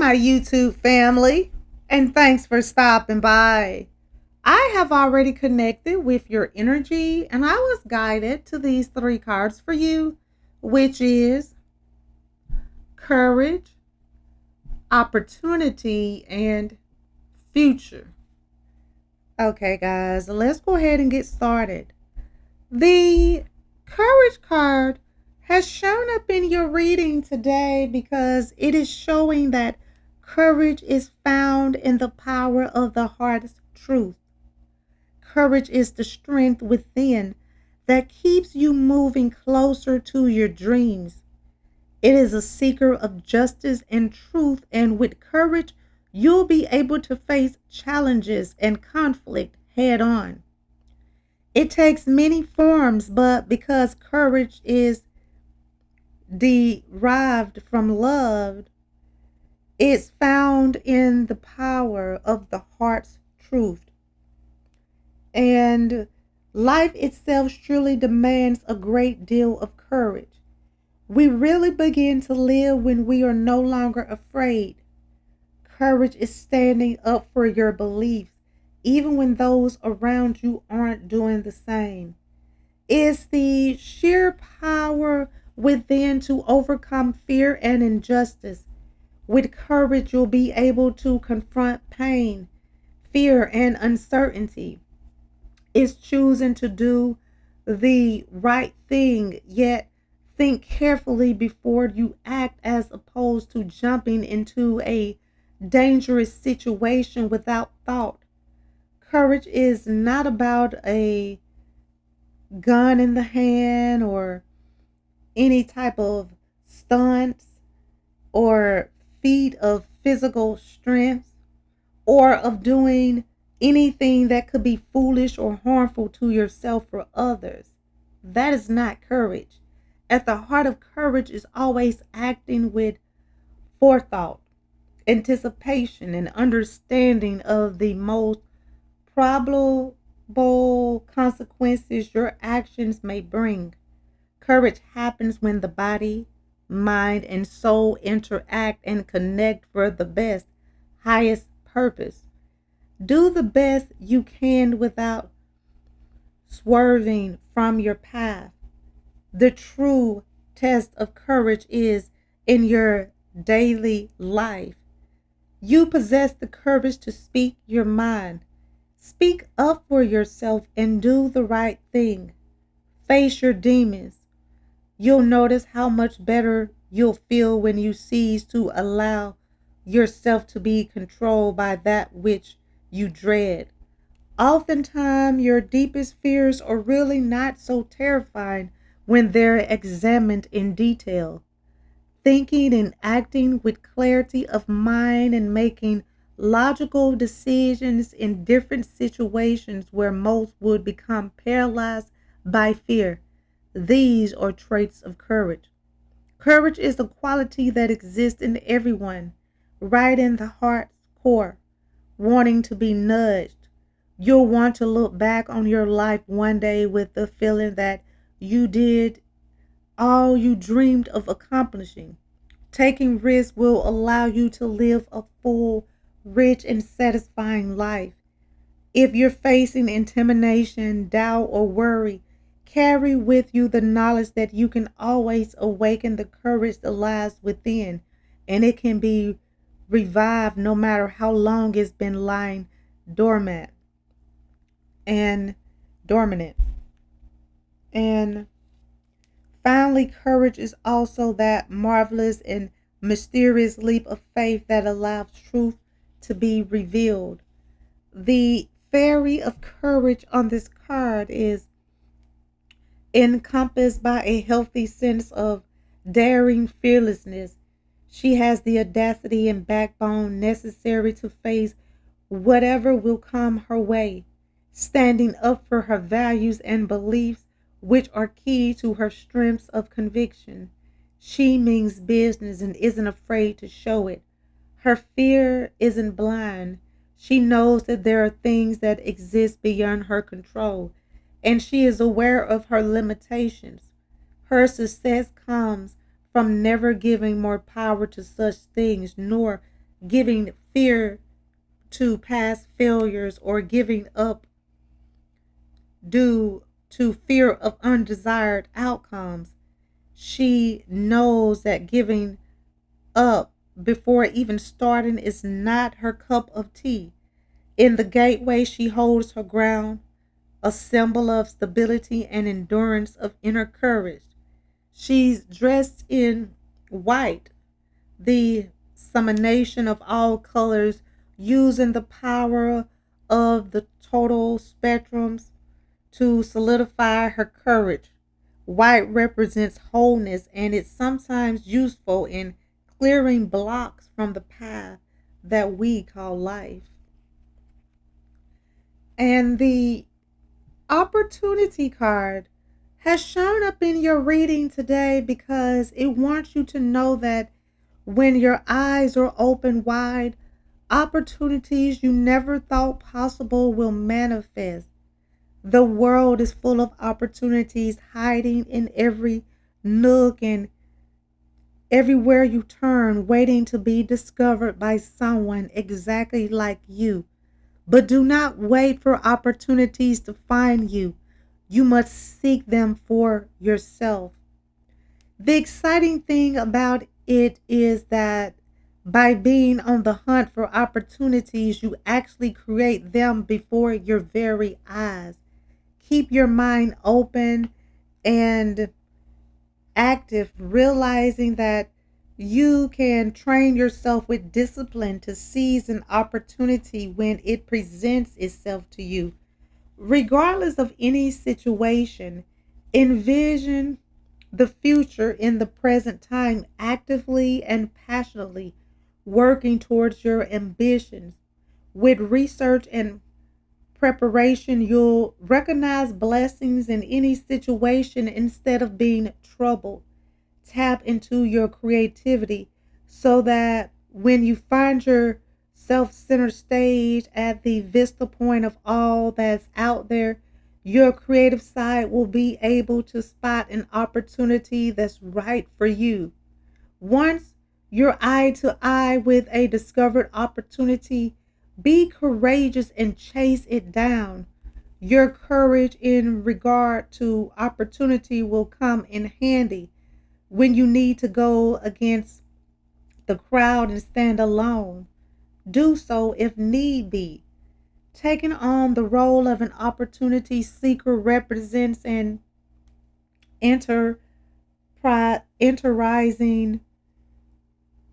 my YouTube family, and thanks for stopping by. I have already connected with your energy, and I was guided to these three cards for you, which is courage, opportunity, and future. Okay, guys, let's go ahead and get started. The courage card has shown up in your reading today because it is showing that courage is found in the power of the heart's truth. Courage is the strength within that keeps you moving closer to your dreams. It is a seeker of justice and truth, and with courage, you'll be able to face challenges and conflict head on. It takes many forms, but because courage is derived from love, it's found in the power of the heart's truth. And life itself surely demands a great deal of courage. We really begin to live when we are no longer afraid. Courage is standing up for your beliefs, even when those around you aren't doing the same. It's the sheer power within to overcome fear and injustice. With courage, you'll be able to confront pain, fear, and uncertainty. It's choosing to do the right thing, yet think carefully before you act, as opposed to jumping into a dangerous situation without thought. Courage is not about a gun in the hand or any type of stunts or feat of physical strength or of doing anything that could be foolish or harmful to yourself or others. That is not courage. At the heart of courage is always acting with forethought, anticipation, and understanding of the most probable consequences your actions may bring. Courage happens when the body, mind, and soul interact and connect for the best, highest purpose. Do the best you can without swerving from your path. The true test of courage is in your daily life. You possess the courage to speak your mind. Speak up for yourself and do the right thing. Face your demons. You'll notice how much better you'll feel when you cease to allow yourself to be controlled by that which you dread. Oftentimes, your deepest fears are really not so terrifying when they're examined in detail. Thinking and acting with clarity of mind and making logical decisions in different situations where most would become paralyzed by fear. These are traits of courage. Courage is a quality that exists in everyone, right in the heart's core, wanting to be nudged. You'll want to look back on your life one day with the feeling that you did all you dreamed of accomplishing. Taking risks will allow you to live a full, rich, and satisfying life. If you're facing intimidation, doubt, or worry, carry with you the knowledge that you can always awaken the courage that lies within, and it can be revived no matter how long it's been lying dormant and dormant. And finally, courage is also that marvelous and mysterious leap of faith that allows truth to be revealed. The fairy of courage on this card is encompassed by a healthy sense of daring fearlessness. She has the audacity and backbone necessary to face whatever will come her way, standing up for her values and beliefs, which are key to her strengths of conviction. She means business and isn't afraid to show it. Her fear isn't blind. She knows that there are things that exist beyond her control, and she is aware of her limitations. Her success comes from never giving more power to such things, nor giving fear to past failures or giving up due to fear of undesired outcomes. She knows that giving up before even starting is not her cup of tea. In the gateway, she holds her ground, a symbol of stability and endurance of inner courage. She's dressed in white, the summation of all colors, using the power of the total spectrums to solidify her courage. White represents wholeness and is sometimes useful in clearing blocks from the path that we call life. And the opportunity card has shown up in your reading today because it wants you to know that when your eyes are open wide, opportunities you never thought possible will manifest. The world is full of opportunities hiding in every nook and everywhere you turn, waiting to be discovered by someone exactly like you. But do not wait for opportunities to find you. You must seek them for yourself. The exciting thing about it is that by being on the hunt for opportunities, you actually create them before your very eyes. Keep your mind open and active, realizing that you can train yourself with discipline to seize an opportunity when it presents itself to you. Regardless of any situation, envision the future in the present time, actively and passionately working towards your ambitions. With research and preparation, you'll recognize blessings in any situation instead of being troubled. Tap into your creativity so that when you find yourself center stage at the vista point of all that's out there, your creative side will be able to spot an opportunity that's right for you. Once you're eye to eye with a discovered opportunity, be courageous and chase it down. Your courage in regard to opportunity will come in handy when you need to go against the crowd and stand alone. Do so if need be. Taking on the role of an opportunity seeker represents an enterprising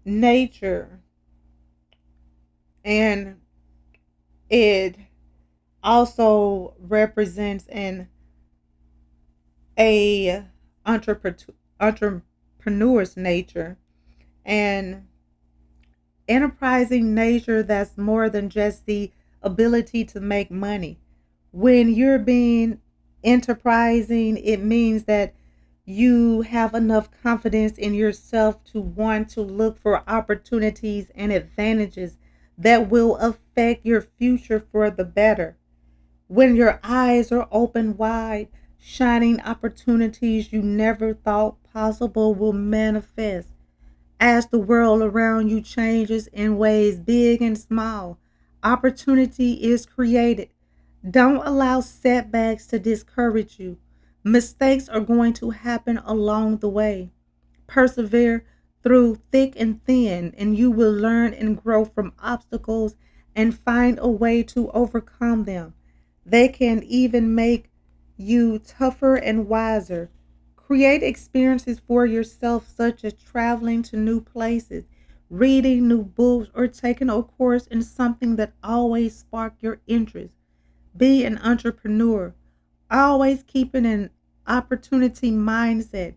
nature, and it also represents an a entrepreneur's nature and enterprising nature that's more than just the ability to make money. When you're being enterprising, it means that you have enough confidence in yourself to want to look for opportunities and advantages that will affect your future for the better. When your eyes are open wide, shining opportunities you never thought possible will manifest. As the world around you changes in ways big and small, opportunity is created. Don't allow setbacks to discourage you. Mistakes are going to happen along the way. Persevere through thick and thin, and you will learn and grow from obstacles and find a way to overcome them. They can even make you tougher and wiser. Create experiences for yourself, such as traveling to new places, reading new books, or taking a course in something that always spark your interest. Be an entrepreneur, always keeping an opportunity mindset.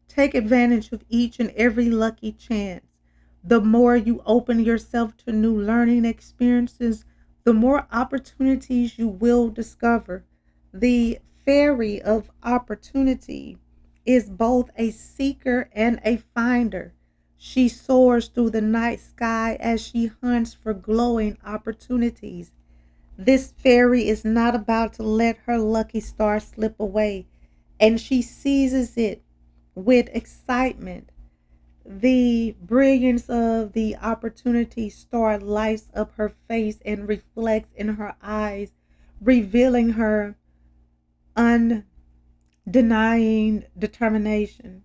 Take advantage of each and every lucky chance. The more you open yourself to new learning experiences, the more opportunities you will discover. The fairy of opportunity is both a seeker and a finder. She soars through the night sky as she hunts for glowing opportunities. This fairy is not about to let her lucky star slip away, and she seizes it with excitement. The brilliance of the opportunity star lights up her face and reflects in her eyes, revealing her undenying determination.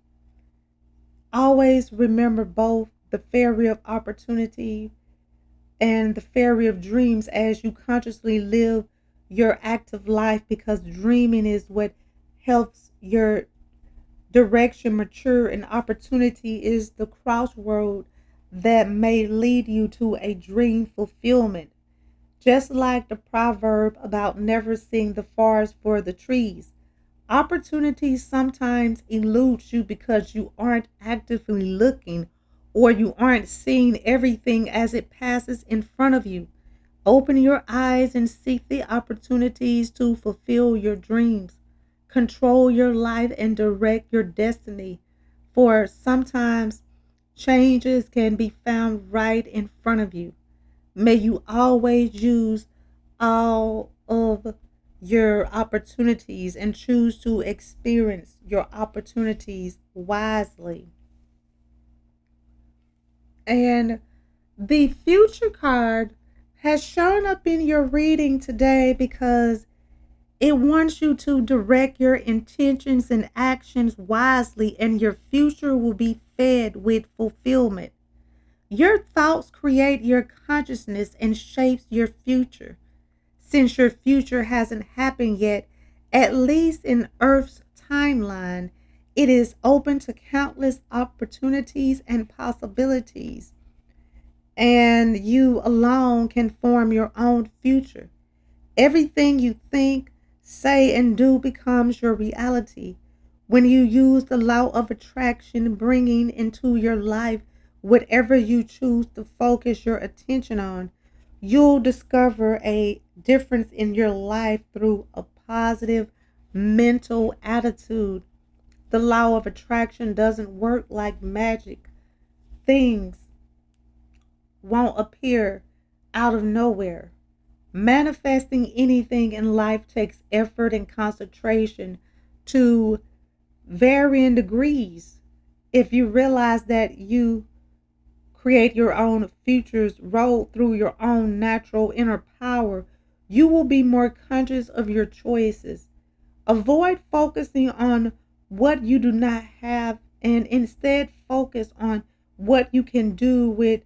Always remember both the fairy of opportunity and the fairy of dreams as you consciously live your active life, because dreaming is what helps your direction mature, and opportunity is the crossroad that may lead you to a dream fulfillment. Just like the proverb about never seeing the forest for the trees, opportunity sometimes eludes you because you aren't actively looking, or you aren't seeing everything as it passes in front of you. Open your eyes and seek the opportunities to fulfill your dreams, control your life, and direct your destiny. For sometimes changes can be found right in front of you. May you always use all of your opportunities and choose to experience your opportunities wisely. And the future card has shown up in your reading today because it wants you to direct your intentions and actions wisely, and your future will be fed with fulfillment. Your thoughts create your consciousness and shapes your future. Since your future hasn't happened yet, at least in Earth's timeline, it is open to countless opportunities and possibilities, and you alone can form your own future. Everything you think, say, and do becomes your reality. When you use the law of attraction, bringing into your life whatever you choose to focus your attention on, you'll discover a difference in your life through a positive mental attitude. The law of attraction doesn't work like magic. Things won't appear out of nowhere. Manifesting anything in life takes effort and concentration to varying degrees. If you realize that you create your own futures, roll through your own natural inner power, you will be more conscious of your choices. Avoid focusing on what you do not have, and instead focus on what you can do with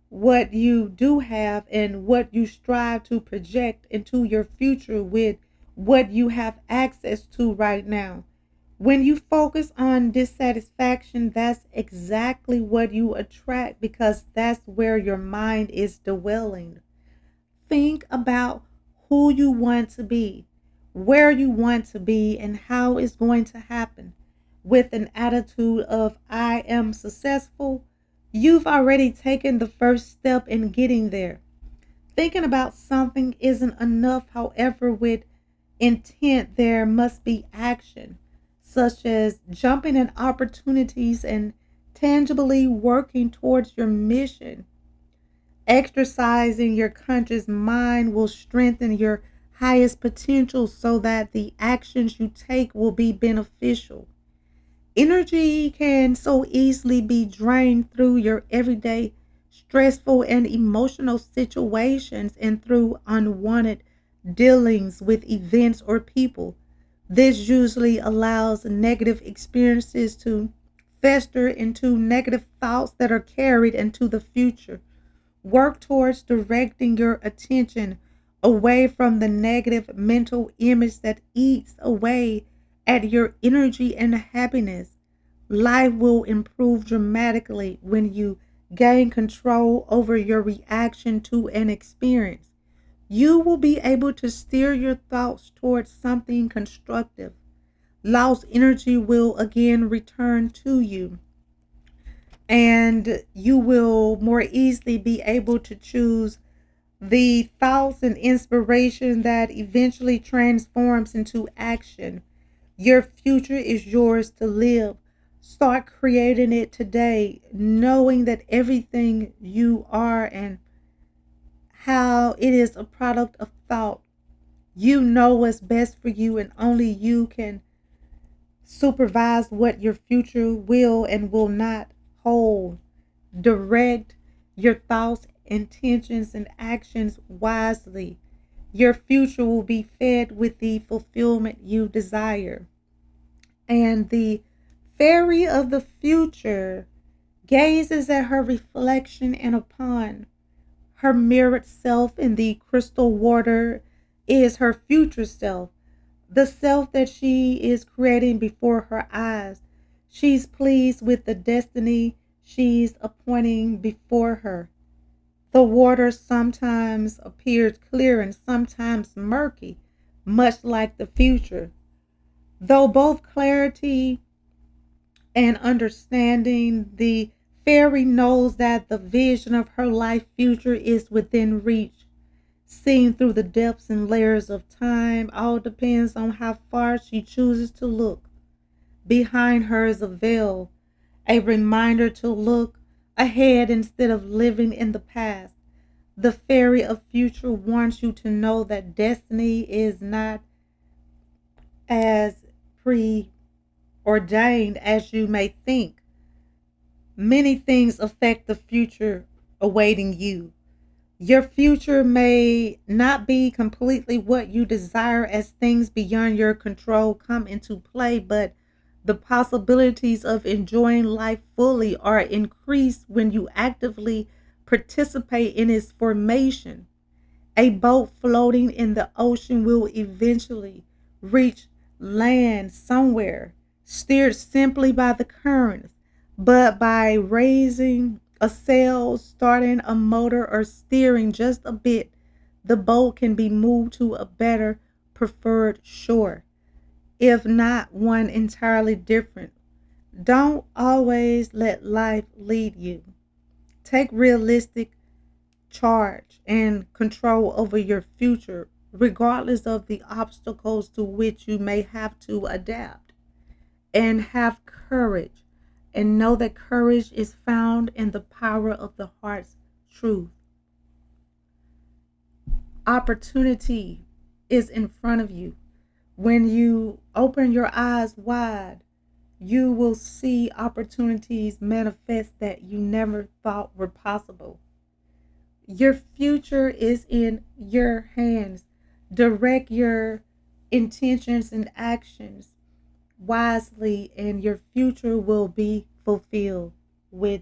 what you do have, and what you strive to project into your future with what you have access to right now. When you focus on dissatisfaction, that's exactly what you attract, because that's where your mind is dwelling. Think about who you want to be, where you want to be, and how it's going to happen. With an attitude of I am successful, you've already taken the first step in getting there. Thinking about something isn't enough, however, with intent, there must be action, such as jumping at opportunities and tangibly working towards your mission. Exercising your conscious mind will strengthen your highest potential so that the actions you take will be beneficial. Energy can so easily be drained through your everyday stressful and emotional situations and through unwanted dealings with events or people. This usually allows negative experiences to fester into negative thoughts that are carried into the future. Work towards directing your attention away from the negative mental image that eats away at your energy and happiness. Life will improve dramatically when you gain control over your reaction to an experience. You will be able to steer your thoughts towards something constructive. Lost energy will again return to you, and you will more easily be able to choose the thoughts and inspiration that eventually transforms into action. Your future is yours to live. Start creating it today, knowing that everything you are and how it is a product of thought. You know what's best for you, and only you can supervise what your future will and will not whole. Direct your thoughts, intentions, and actions wisely. Your future will be fed with the fulfillment you desire. And the fairy of the future gazes at her reflection and upon her mirrored self in the crystal water is her future self, the self that she is creating before her eyes. She's pleased with the destiny she's appointing before her. The water sometimes appears clear and sometimes murky, much like the future. Though both clarity and understanding, the fairy knows that the vision of her life future is within reach, seen through the depths and layers of time. All depends on how far she chooses to look. Behind her is a veil, a reminder to look ahead instead of living in the past. The fairy of future wants you to know that destiny is not as preordained as you may think. Many things affect the future awaiting you. Your future may not be completely what you desire as things beyond your control come into play, but the possibilities of enjoying life fully are increased when you actively participate in its formation. A boat floating in the ocean will eventually reach land somewhere, steered simply by the currents, but by raising a sail, starting a motor, or steering just a bit, the boat can be moved to a better preferred shore, if not one entirely different. Don't always let life lead you. Take realistic charge and control over your future, regardless of the obstacles to which you may have to adapt. And have courage. And know that courage is found in the power of the heart's truth. Opportunity is in front of you. When you open your eyes wide, you will see opportunities manifest that you never thought were possible. Your future is in your hands. Direct your intentions and actions wisely, and your future will be fulfilled with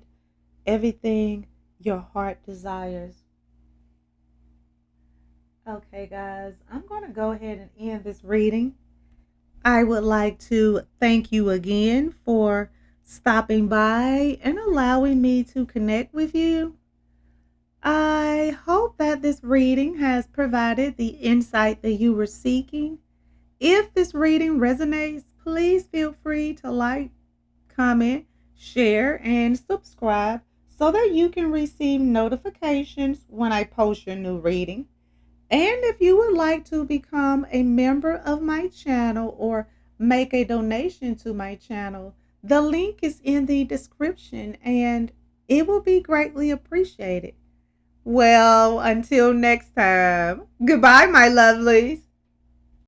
everything your heart desires. Okay, guys, I'm going to go ahead and end this reading. I would like to thank you again for stopping by and allowing me to connect with you. I hope that this reading has provided the insight that you were seeking. If this reading resonates, please feel free to like, comment, share, and subscribe so that you can receive notifications when I post your new reading. And if you would like to become a member of my channel or make a donation to my channel, the link is in the description and it will be greatly appreciated. Well, until next time, goodbye, my lovelies.